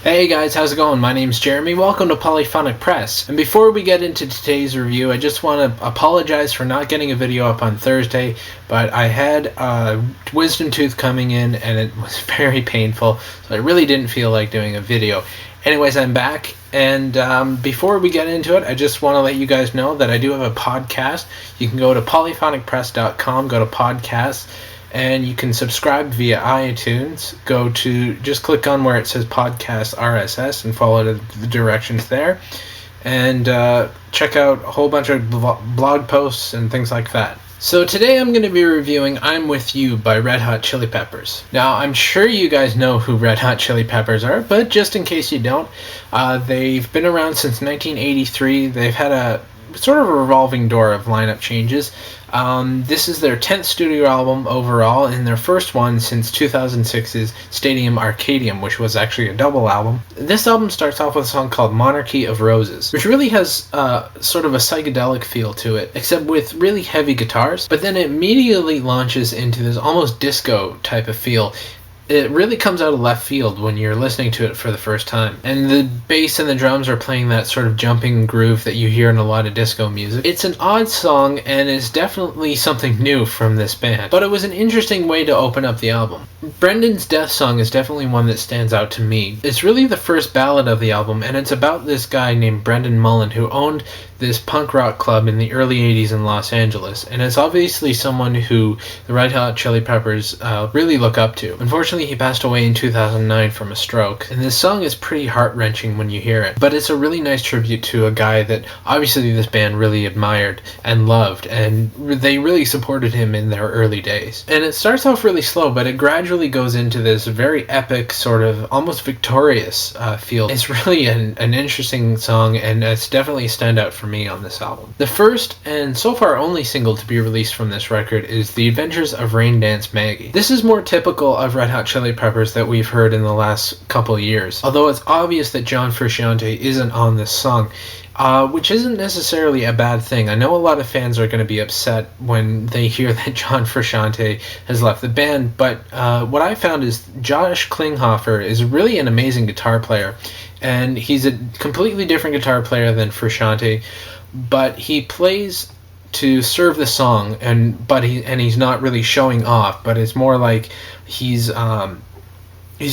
Hey guys, how's it going? My name's Jeremy. Welcome to Polyphonic Press. And before we get into today's review, I just want to apologize for not getting a video up on Thursday, but I had a wisdom tooth coming in and it was very painful, so I really didn't feel like doing a video. Anyways, I'm back, and before we get into it, I just want to let you guys know that I do have a podcast. You can go to polyphonicpress.com, go to podcasts, and you can subscribe via iTunes. Just click on where it says podcast RSS and follow the directions there. And check out a whole bunch of blog posts and things like that. So today I'm going to be reviewing I'm With You by Red Hot Chili Peppers. Now, I'm sure you guys know who Red Hot Chili Peppers are, but just in case you don't, they've been around since 1983. They've had a sort of a revolving door of lineup changes. This is their 10th studio album overall, and their first one since 2006's Stadium Arcadium, which was actually a double album. This album starts off with a song called Monarchy of Roses, which really has sort of a psychedelic feel to it, except with really heavy guitars, but then it immediately launches into this almost disco type of feel. It really comes out of left field when you're listening to it for the first time. And the bass and the drums are playing that sort of jumping groove that you hear in a lot of disco music. It's an odd song, and it's definitely something new from this band. But it was an interesting way to open up the album. Brendan's Death Song is definitely one that stands out to me. It's really the first ballad of the album, and it's about this guy named Brendan Mullen who owned this punk rock club in the early 80s in Los Angeles, and it's obviously someone who the Red Hot Chili Peppers really look up to. Unfortunately, he passed away in 2009 from a stroke, and this song is pretty heart-wrenching when you hear it, but it's a really nice tribute to a guy that obviously this band really admired and loved, and they really supported him in their early days. And it starts off really slow, but it gradually goes into this very epic, sort of almost victorious feel. It's really an interesting song, and it's definitely a standout for me on this album. The first and so far only single to be released from this record is The Adventures of Rain Dance Maggie. This is more typical of Red Hot Chili Peppers that we've heard in the last couple years, although it's obvious that John Frusciante isn't on this song, which isn't necessarily a bad thing. I know a lot of fans are going to be upset when they hear that John Frusciante has left the band, but what I found is Josh Klinghoffer is really an amazing guitar player, and he's a completely different guitar player than Frusciante, but he plays to serve the song, and he's not really showing off, but it's more like he's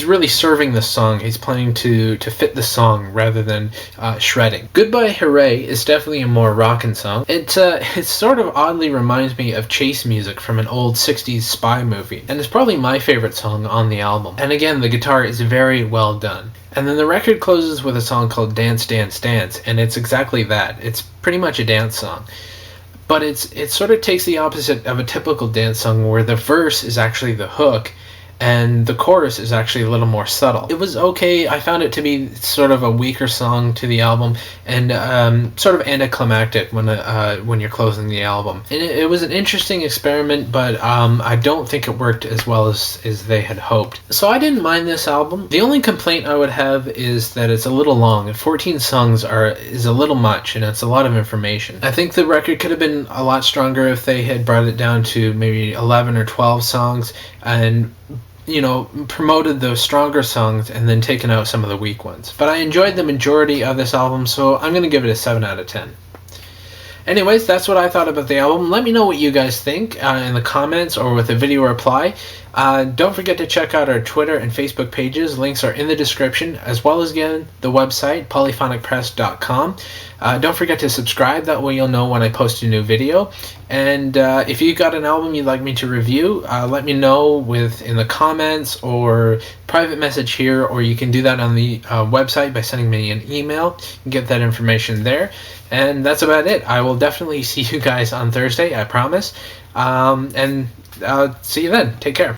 really serving the song. He's playing to fit the song rather than shredding. Goodbye Hooray is definitely a more rockin' song. It sort of oddly reminds me of chase music from an old 60s spy movie, and it's probably my favorite song on the album. And again, the guitar is very well done. And then the record closes with a song called Dance, Dance, Dance, and it's exactly that. It's pretty much a dance song. But it sort of takes the opposite of a typical dance song, where the verse is actually the hook, and the chorus is actually a little more subtle. It was okay. I found it to be sort of a weaker song to the album, and sort of anticlimactic when you're closing the album. And it was an interesting experiment, but I don't think it worked as well as they had hoped. So I didn't mind this album. The only complaint I would have is that it's a little long. 14 songs is a little much, and it's a lot of information. I think the record could have been a lot stronger if they had brought it down to maybe 11 or 12 songs, and promoted those stronger songs and then taken out some of the weak ones. But I enjoyed the majority of this album, so I'm going to give it a 7 out of 10. Anyways, that's what I thought about the album. Let me know what you guys think in the comments or with a video reply. Don't forget to check out our Twitter and Facebook pages. Links are in the description, as well as, again, the website, polyphonicpress.com. Don't forget to subscribe. That way you'll know when I post a new video. And if you got an album you'd like me to review, let me know in the comments or private message here, or you can do that on the website by sending me an email. You can get that information there. And that's about it. I will definitely see you guys on Thursday, I promise. And see you then. Take care.